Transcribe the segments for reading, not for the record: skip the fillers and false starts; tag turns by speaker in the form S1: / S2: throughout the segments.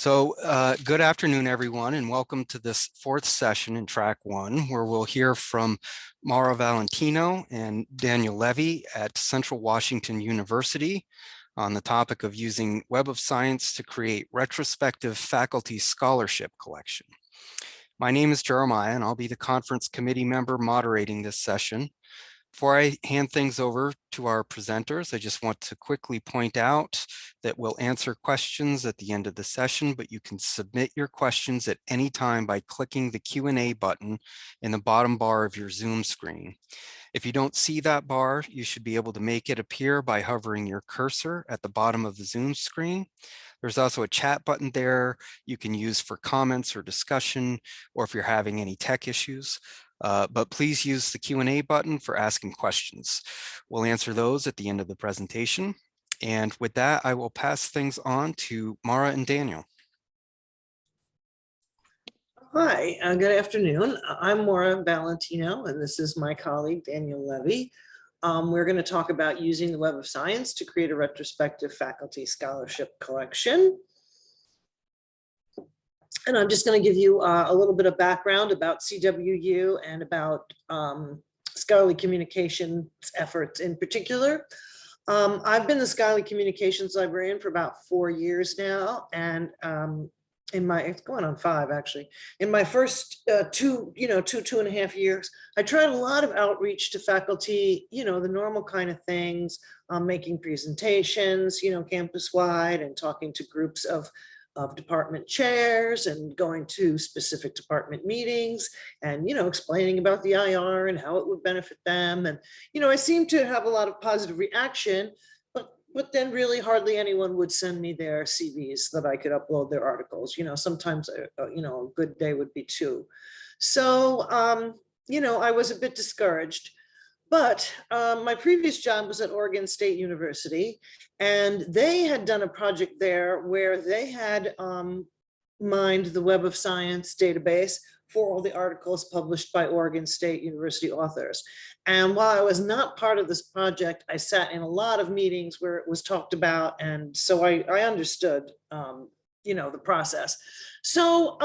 S1: Good afternoon, everyone, and welcome to this fourth session in track one, where we'll hear from Maura Valentino and Daniel Levy at Central Washington University on the topic of using Web of Science to create retrospective faculty scholarship collection. My name is Jeremiah, and I'll be the conference committee member moderating this session. Before I hand things over to our presenters, I just want to quickly point out that we'll answer questions at the end of the session, but you can submit your questions at any time by clicking the Q&A button in the bottom bar of your Zoom screen. If you don't see that bar, you should be able to make it appear by hovering your cursor at the bottom of the Zoom screen. There's also a chat button there you can use for comments or discussion, or if you're having any tech issues. But please use the Q&A button for asking questions. We'll answer those at the end of the presentation. And with that, I will pass things on to Maura and Daniel.
S2: Hi, good afternoon. I'm Maura Valentino, and this is my colleague, Daniel Levy. We're going to talk about using the Web of Science to create a retrospective faculty scholarship collection. And I'm just going to give you a little bit of background about CWU and about scholarly communications efforts in particular. I've been the scholarly communications librarian for about 4 years now, and it's going on 5 actually. In my first two and a half years, I tried a lot of outreach to faculty, the normal kind of things, making presentations, campus-wide, and talking to groups of department chairs and going to specific department meetings and, explaining about the IR and how it would benefit them. And, I seemed to have a lot of positive reaction, but then really hardly anyone would send me their CVs that I could upload their articles. Sometimes, a good day would be 2. So, I was a bit discouraged. But my previous job was at Oregon State University, and they had done a project there where they had mined the Web of Science database for all the articles published by Oregon State University authors. And while I was not part of this project, I sat in a lot of meetings where it was talked about, and so I understood, the process. So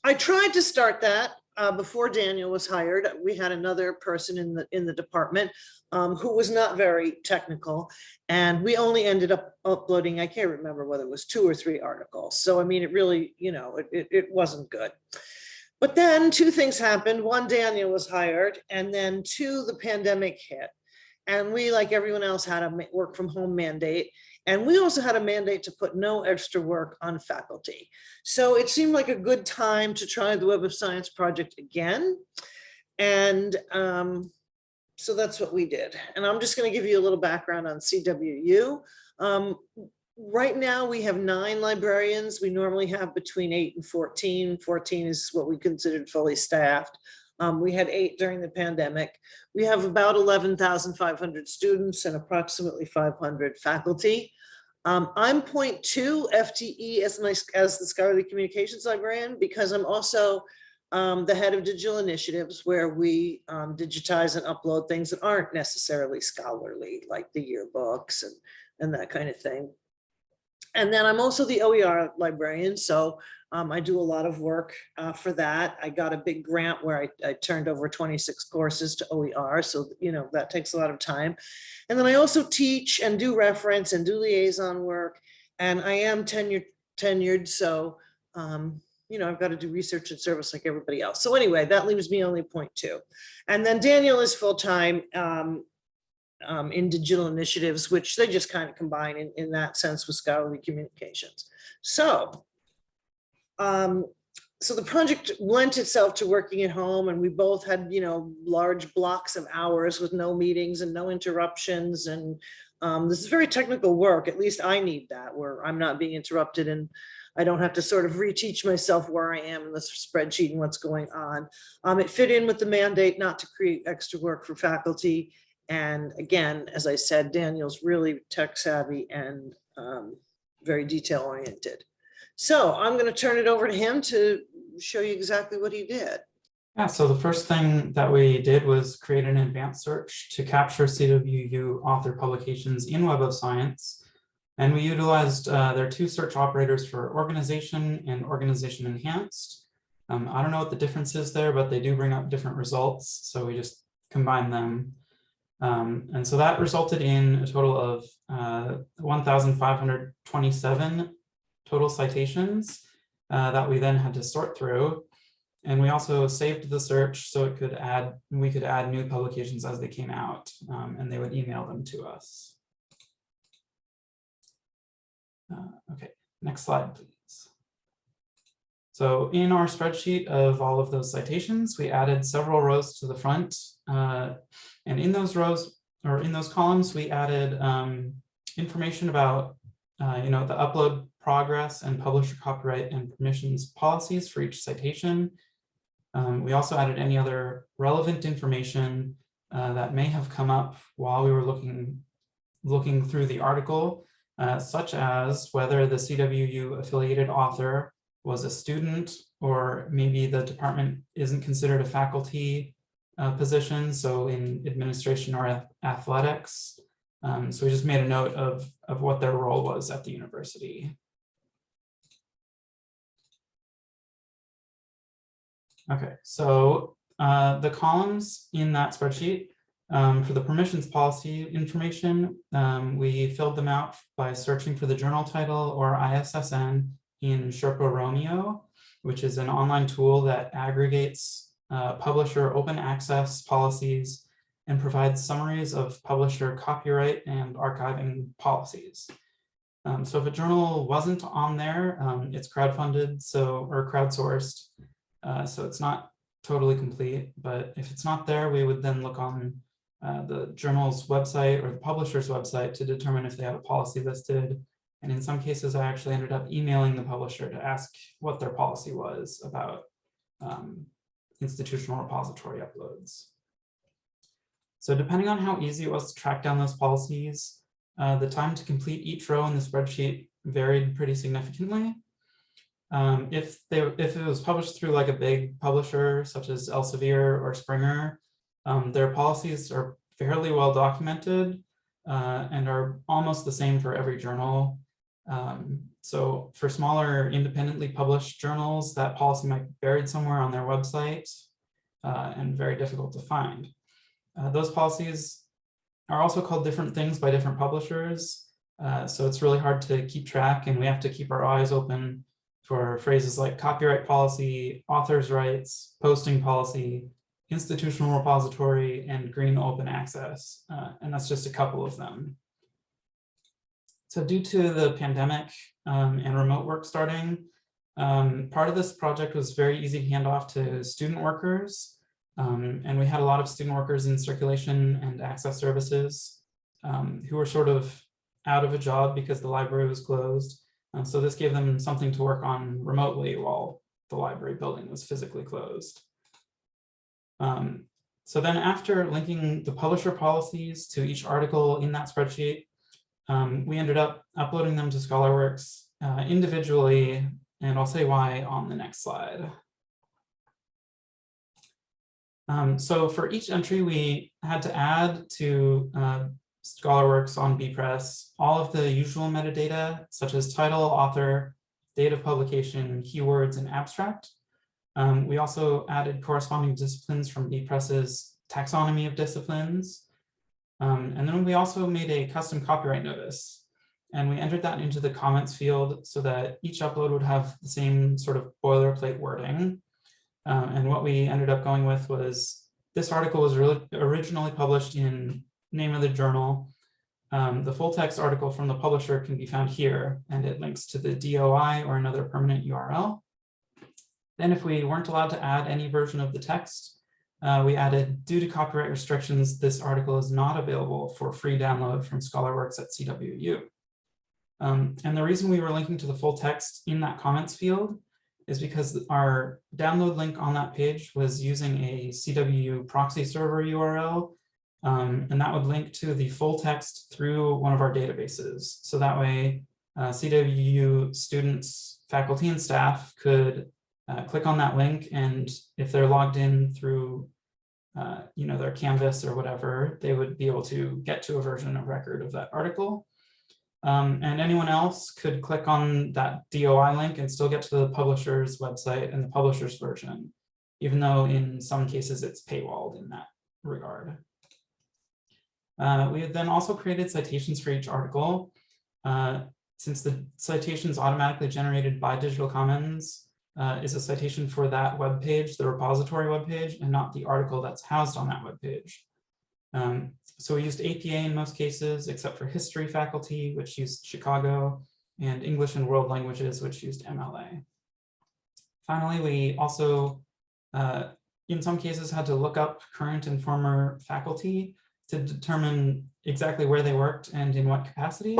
S2: I tried to start that. Before Daniel was hired, we had another person in the department who was not very technical, and we only ended up uploading, I can't remember whether it was 2 or 3 articles. So, I mean, it really, it wasn't good. But then 2 things happened. 1, Daniel was hired, and then 2, the pandemic hit. And we, like everyone else, had a work from home mandate. And we also had a mandate to put no extra work on faculty. So it seemed like a good time to try the Web of Science project again. And so that's what we did. And I'm just going to give you a little background on CWU. Right now we have 9 librarians. We normally have between 8 and 14. 14 is what we considered fully staffed. We had 8 during the pandemic. We have about 11,500 students and approximately 500 faculty. I'm 0.2 FTE as the scholarly communications librarian, because I'm also the head of digital initiatives, where we digitize and upload things that aren't necessarily scholarly, like the yearbooks and that kind of thing. And then I'm also the OER librarian, so I do a lot of work for that. I got a big grant where I turned over 26 courses to OER, so that takes a lot of time. And then I also teach and do reference and do liaison work, and I am tenured, so I've got to do research and service like everybody else. So anyway, that leaves me only 0.2. And then Daniel is full-time in digital initiatives, which they just kind of combine in that sense with scholarly communications. So the project lent itself to working at home, and we both had, large blocks of hours with no meetings and no interruptions. And this is very technical work. At least I need that, where I'm not being interrupted and I don't have to sort of reteach myself where I am in the spreadsheet and what's going on. It fit in with the mandate not to create extra work for faculty. And again, as I said, Daniel's really tech savvy and very detail oriented. So I'm going to turn it over to him to show you exactly what he did.
S3: Yeah, so the first thing that we did was create an advanced search to capture CWU author publications in Web of Science. And we utilized their two search operators for organization and organization enhanced. I don't know what the difference is there, but they do bring up different results. So we just combine them. And so that resulted in a total of 1,527 total citations that we then had to sort through. And we also saved the search so we could add new publications as they came out, and they would email them to us. Okay, next slide, please. So in our spreadsheet of all of those citations, we added several rows to the front. And in those rows, or in those columns, we added information about the upload progress and publisher copyright and permissions policies for each citation. We also added any other relevant information that may have come up while we were looking through the article, such as whether the CWU affiliated author was a student, or maybe the department isn't considered a faculty position, so in administration or athletics. So we just made a note of what their role was at the university. Okay, so the columns in that spreadsheet for the permissions policy information, we filled them out by searching for the journal title or ISSN in Sherpa Romeo, which is an online tool that aggregates publisher open access policies and provides summaries of publisher copyright and archiving policies. So if a journal wasn't on there, it's crowdfunded, or crowdsourced, so it's not totally complete. But if it's not there, we would then look on the journal's website or the publisher's website to determine if they have a policy listed. And in some cases, I actually ended up emailing the publisher to ask what their policy was about institutional repository uploads. So depending on how easy it was to track down those policies, the time to complete each row in the spreadsheet varied pretty significantly. If it was published through like a big publisher such as Elsevier or Springer, their policies are fairly well documented and are almost the same for every journal. So for smaller independently published journals, that policy might be buried somewhere on their website and very difficult to find. Those policies are also called different things by different publishers. So it's really hard to keep track, and we have to keep our eyes open for phrases like copyright policy, author's rights, posting policy, institutional repository, and green open access. And that's just a couple of them. So due to the pandemic and remote work starting, part of this project was very easy to hand off to student workers. And we had a lot of student workers in circulation and access services who were sort of out of a job because the library was closed. So this gave them something to work on remotely while the library building was physically closed. So then after linking the publisher policies to each article in that spreadsheet, we ended up uploading them to ScholarWorks individually, and I'll say why on the next slide. So for each entry, we had to add to ScholarWorks on bpress all of the usual metadata, such as title, author, date of publication, keywords, and abstract. We also added corresponding disciplines from bpress's taxonomy of disciplines. And then we also made a custom copyright notice, and we entered that into the comments field so that each upload would have the same sort of boilerplate wording. And what we ended up going with was, this article was originally published in name of the journal. The full text article from the publisher can be found here, and it links to the DOI or another permanent URL. Then if we weren't allowed to add any version of the text, we added, due to copyright restrictions, this article is not available for free download from ScholarWorks at CWU. And the reason we were linking to the full text in that comments field is because our download link on that page was using a CWU proxy server URL, and that would link to the full text through one of our databases. So that way, CWU students, faculty, and staff could click on that link, and if they're logged in through their Canvas or whatever, they would be able to get to a version of record of that article. And anyone else could click on that DOI link and still get to the publisher's website and the publisher's version, even though in some cases it's paywalled in that regard. We have then also created citations for each article. Since the citation is automatically generated by Digital Commons, is a citation for that web page, the repository web page, and not the article that's housed on that web page. So we used APA in most cases, except for history faculty, which used Chicago, and English and world languages, which used MLA. Finally, we also, in some cases, had to look up current and former faculty to determine exactly where they worked and in what capacity,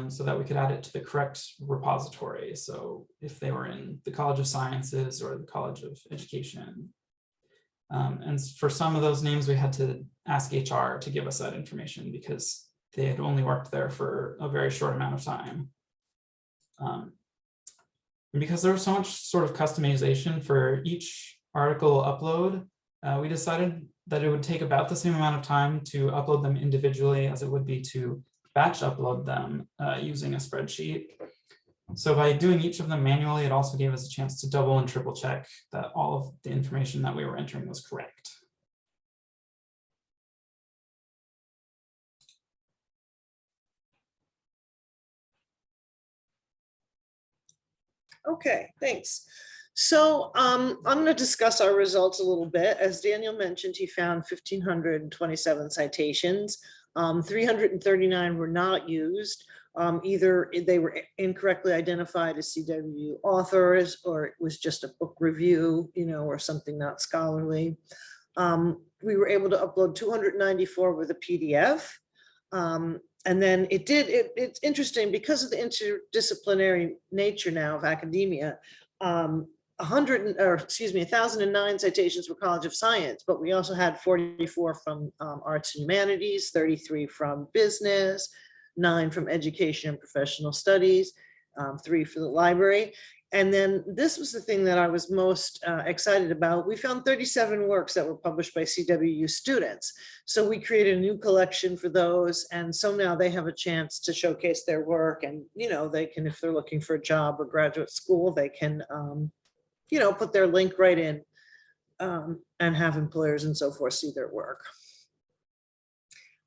S3: so that we could add it to the correct repository. So if they were in the College of Sciences or the College of Education. And for some of those names, we had to ask HR to give us that information because they had only worked there for a very short amount of time. And because there was so much sort of customization for each article upload, we decided that it would take about the same amount of time to upload them individually as it would be to batch upload them using a spreadsheet. So by doing each of them manually, it also gave us a chance to double and triple check that all of the information that we were entering was correct.
S2: Okay, thanks. So I'm going to discuss our results a little bit. As Daniel mentioned, he found 1,527 citations. 339 were not used. Either they were incorrectly identified as CW authors, or it was just a book review, or something not scholarly. We were able to upload 294 with a PDF. And then it's interesting because of the interdisciplinary nature now of academia. 1,009 citations were College of Science, but we also had 44 from Arts and Humanities, 33 from Business, 9 from Education and Professional Studies, 3 for the library. And then this was the thing that I was most excited about. We found 37 works that were published by CWU students. So we created a new collection for those. And so now they have a chance to showcase their work, and, they can, if they're looking for a job or graduate school, they can, put their link right in and have employers and so forth see their work.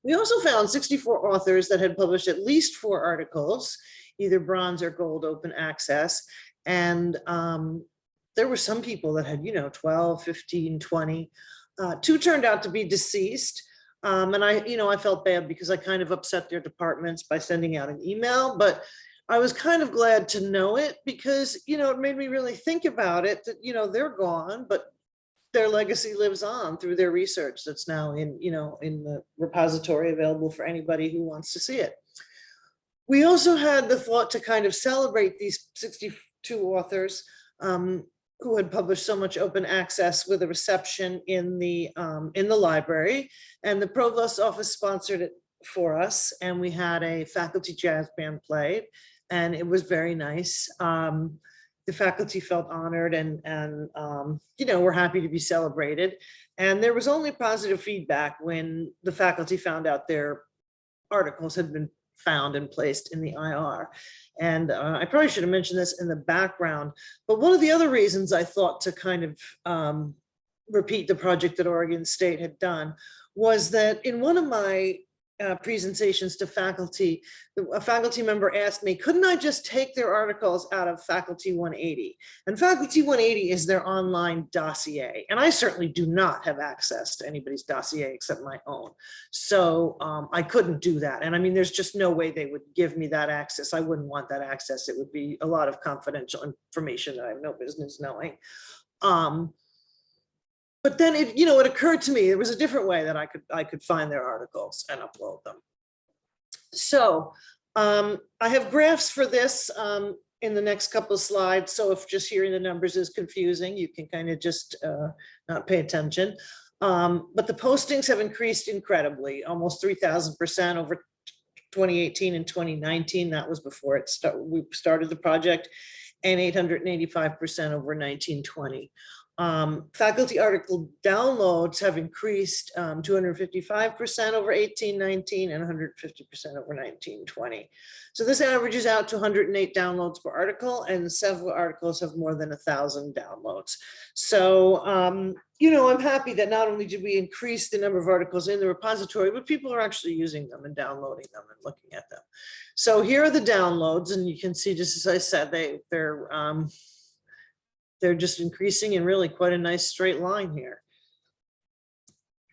S2: We also found 64 authors that had published at least 4 articles, either bronze or gold open access. And there were some people that had, 12, 15, 20. 2 turned out to be deceased. And I felt bad because I kind of upset their departments by sending out an email, but I was kind of glad to know it because, it made me really think about it, that, they're gone, but their legacy lives on through their research that's now in the repository available for anybody who wants to see it. We also had the thought to kind of celebrate these 62 authors who had published so much open access with a reception in the library, and the Provost's office sponsored it for us, and we had a faculty jazz band played, and it was very nice. The faculty felt honored and were happy to be celebrated. And there was only positive feedback when the faculty found out their articles had been found and placed in the IR. And I probably should have mentioned this in the background, but one of the other reasons I thought to kind of repeat the project that Oregon State had done was that in one of my presentations to faculty, a faculty member asked me, couldn't I just take their articles out of Faculty 180? And Faculty 180 is their online dossier. And I certainly do not have access to anybody's dossier except my own. So I couldn't do that. And I mean, there's just no way they would give me that access. I wouldn't want that access. It would be a lot of confidential information that I have no business knowing. But then it occurred to me there was a different way that I could find their articles and upload them. So I have graphs for this in the next couple of slides. So if just hearing the numbers is confusing, you can kind of just not pay attention. But the postings have increased incredibly, almost 3,000% over 2018 and 2019. That was before we started the project, and 885% over 1920. Faculty article downloads have increased 255% over 18-19 and 150% over 19-20. So this averages out to 108 downloads per article, and several articles have more than 1,000 downloads. So, you know, I'm happy that not only did we increase the number of articles in the repository, but people are actually using them and downloading them and looking at them. So here are the downloads, and you can see, just as I said, they're just increasing in really quite a nice straight line here.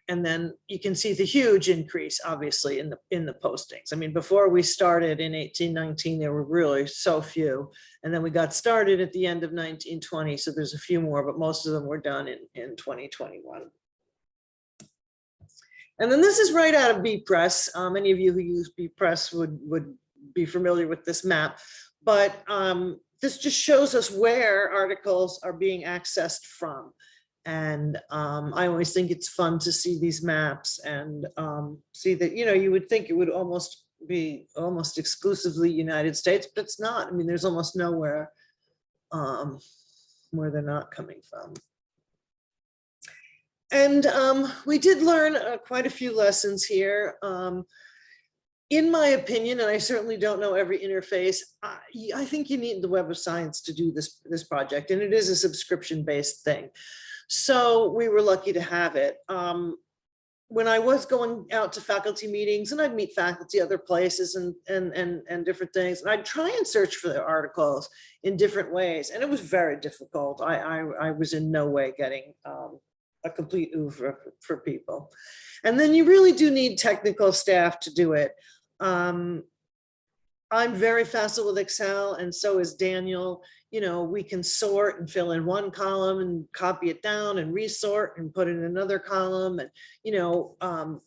S2: And then you can see the huge increase, obviously, in the postings. I mean, before we started in 18-19, there were really so few. And then we got started at the end of 19-20. So there's a few more, but most of them were done in 2021. And then this is right out of BPress. Many of you who use BPress would be familiar with this map. But this just shows us where articles are being accessed from. And I always think it's fun to see these maps and see that, you know, you would think it would almost be exclusively United States, but it's not. I mean, there's almost nowhere where they're not coming from. And we did learn quite a few lessons here. In my opinion, and I certainly don't know every interface, I think you need the Web of Science to do this project, and it is a subscription-based thing. So we were lucky to have it. When I was going out to faculty meetings, and I'd meet faculty other places and different things, and I'd try and search for their articles in different ways, and it was very difficult. I was in no way getting a complete oeuvre for people. And then you really do need technical staff to do it. I'm very facile with Excel, and so is Daniel. You know, we can sort and fill in one column and copy it down and resort and put it in another column, and, you know,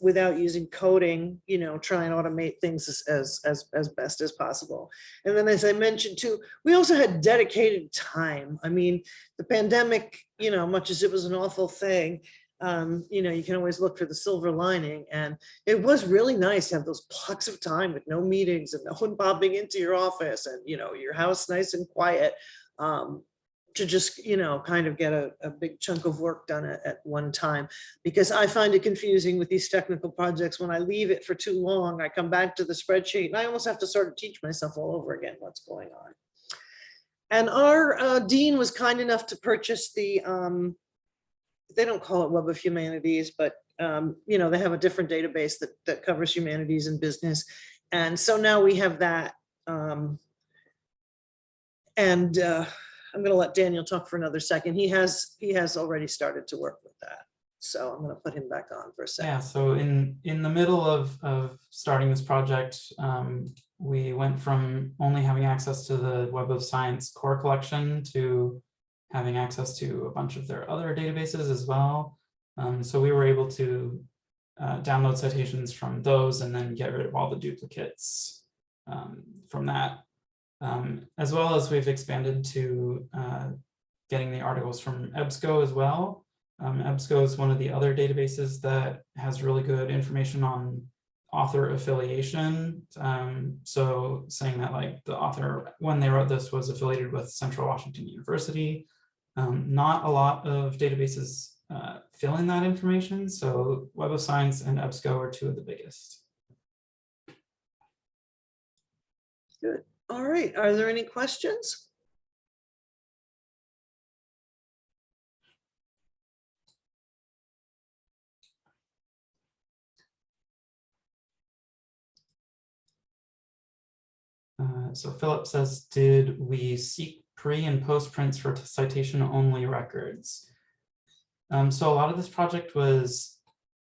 S2: without using coding, you know, try and automate things as best as possible. And then, as I mentioned too, we also had dedicated time. I mean, the pandemic, you know, much as it was an awful thing, you know, you can always look for the silver lining, and it was really nice to have those blocks of time with no meetings and no one popping into your office, and, you know, your house nice and quiet, to just, you know, kind of get a big chunk of work done at one time. Because I find it confusing with these technical projects. When I leave it for too long, I come back to the spreadsheet and I almost have to sort of teach myself all over again what's going on. And our dean was kind enough to purchase the they don't call it Web of Humanities, but you know, they have a different database that covers humanities and business. And so now we have that. I'm going to let Daniel talk for another second. He has already started to work with that. So I'm going to put him back on for a second.
S3: Yeah, so in the middle of starting this project, we went from only having access to the Web of Science core collection to having access to a bunch of their other databases as well. So we were able to download citations from those and then get rid of all the duplicates from that. As well as we've expanded to getting the articles from EBSCO as well. EBSCO is one of the other databases that has really good information on author affiliation. So saying that, like, the author, when they wrote this, was affiliated with Central Washington University. Not a lot of databases fill in that information. So Web of Science and EBSCO are two of the biggest.
S2: Good. All right. Are there any questions?
S3: So Philip says, did we seek pre and post prints for citation only records? So a lot of this project was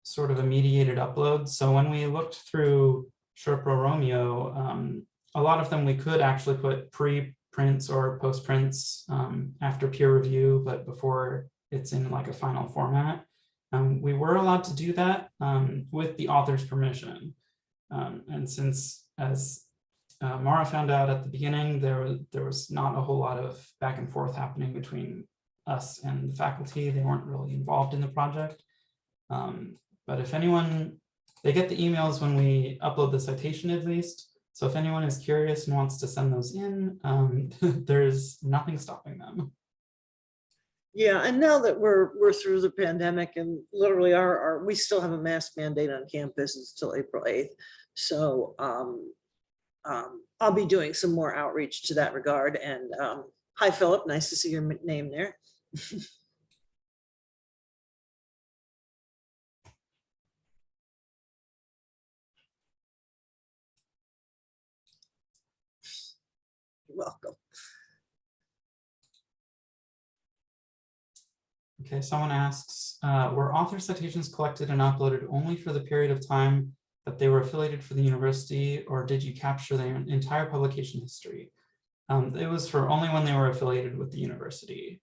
S3: sort of a mediated upload. So when we looked through Sherpa Romeo, a lot of them we could actually put pre-prints or post-prints after peer review, but before it's in like a final format. We were allowed to do that with the author's permission. And since, as Maura found out at the beginning, there was not a whole lot of back and forth happening between us and the faculty. They weren't really involved in the project. But if anyone, they get the emails when we upload the citation at least. So if anyone is curious and wants to send those in, there's nothing stopping them.
S2: Yeah, and now that we're through the pandemic and literally we still have a mask mandate on campus until April 8th. So I'll be doing some more outreach to that regard. And hi, Philip, nice to see your name there. You're welcome.
S3: Okay, someone asks, were author citations collected and uploaded only for the period of time that they were affiliated for the university, or did you capture their entire publication history? It was for only when they were affiliated with the university.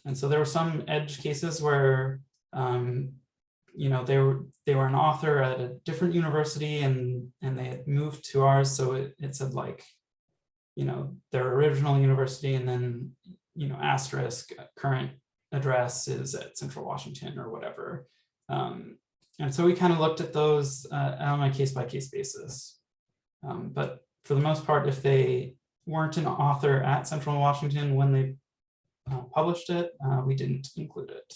S3: And so there were some edge cases where, you know, they were an author at a different university and they had moved to ours. So it said like, you know, their original university and then, you know, asterisk current address is at Central Washington or whatever. And so we kind of looked at those on a case-by-case basis. But for the most part, if they weren't an author at Central Washington when they published it, we didn't include it.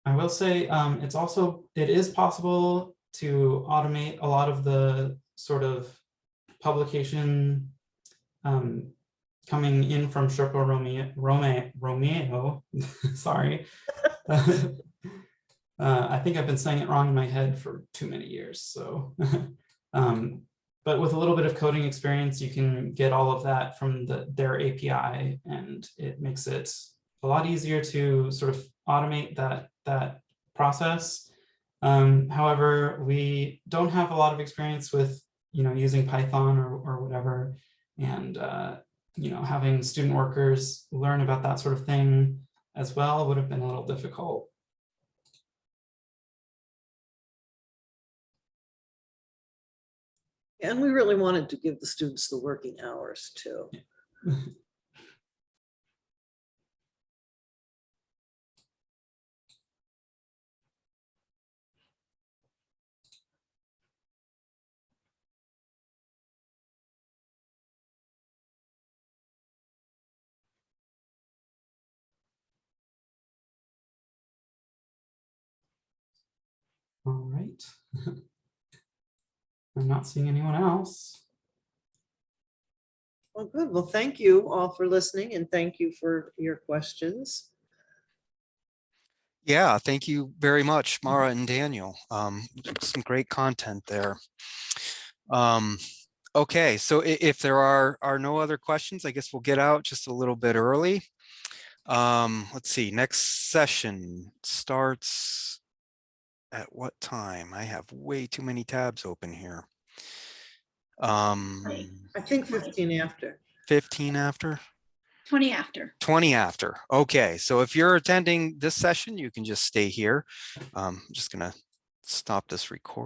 S3: I will say it is possible to automate a lot of the sort of publication coming in from Sherpa Romeo, sorry. I think I've been saying it wrong in my head for too many years. So, but with a little bit of coding experience, you can get all of that from their API, and it makes it a lot easier to sort of automate that process. However, we don't have a lot of experience with, you know, using Python or whatever, and you know, having student workers learn about that sort of thing as well would have been a little difficult.
S2: And we really wanted to give the students the working hours too.
S3: Yeah. All right. I'm not seeing anyone else.
S2: Well, good. Well, thank you all for listening and thank you for your questions.
S1: Yeah, thank you very much, Maura and Daniel. Some great content there. Okay, so if there are no other questions, I guess we'll get out just a little bit early. Let's see, next session starts at what time? I have way too many tabs open here.
S2: I think 15 after.
S1: 15 after?
S4: 20 after.
S1: 20 after. Okay, so if you're attending this session, you can just stay here. I'm just gonna stop this recording.